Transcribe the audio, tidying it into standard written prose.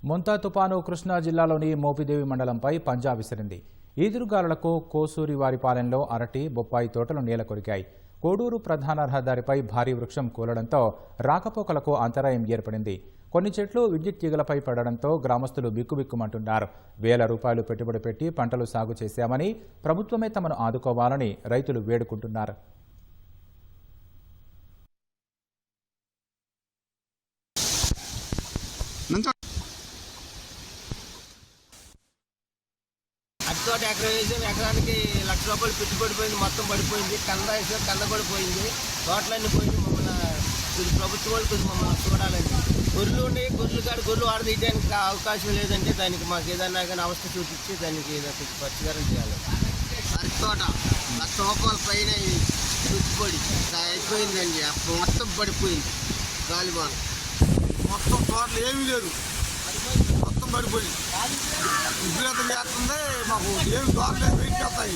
మొంతా తుపాను కృష్ణా జిల్లాలోని మోపిదేవి మండలంపై పంజా విసిరింది. ఈదురుగాలులకు కోసూరివారిపాలెంలో అరటి, బొప్పాయి తోటలు నేలకొరిగాయి. కోడూరు ప్రధాన రహదారిపై భారీ వృక్షం కూలడంతో రాకపోకలకు అంతరాయం ఏర్పడింది. కొన్ని చెట్లు విద్యుత్ తీగలపై పడడంతో గ్రామస్తులు బిక్కుబిక్కుమంటున్నారు. వేల రూపాయలు పెట్టుబడి పెట్టి పంటలు సాగు చేశామని, ప్రభుత్వమే తమను ఆదుకోవాలని రైతులు వేడుకుంటున్నారు. అరటితోట ఎకరం వేసాం. ఎకరానికి ₹1,00,000 పెట్టుబడి పోయింది. మొత్తం పడిపోయింది. కంద వేసాం, కంద కూడా పోయింది. తోటలన్నీ పోయింది. మమ్మల్ని ప్రభుత్వం వాళ్ళు కొంచెం మమ్మల్ని చూడాలండి. గొర్రెలు ఉన్నాయి. గొర్రెలు ఆడదీయడానికి అవకాశం లేదంటే దానికి మాకు ఏదైనా కానీ అవస్థ చూపించి దానికి కొంచెం పరిష్కారం చేయాలి. అరటితోట ₹1,00,000 పైన పెట్టుబడి అయిపోయిందండి. మొత్తం పడిపోయింది. గాలిబాన మొత్తం తోటలు ఏమీ లేదు, మొత్తం పడిపోయింది. విపరీతం చేస్తుంది. మాకు ఏమి దోరలేదు, వెయిట్ చేస్తాయి.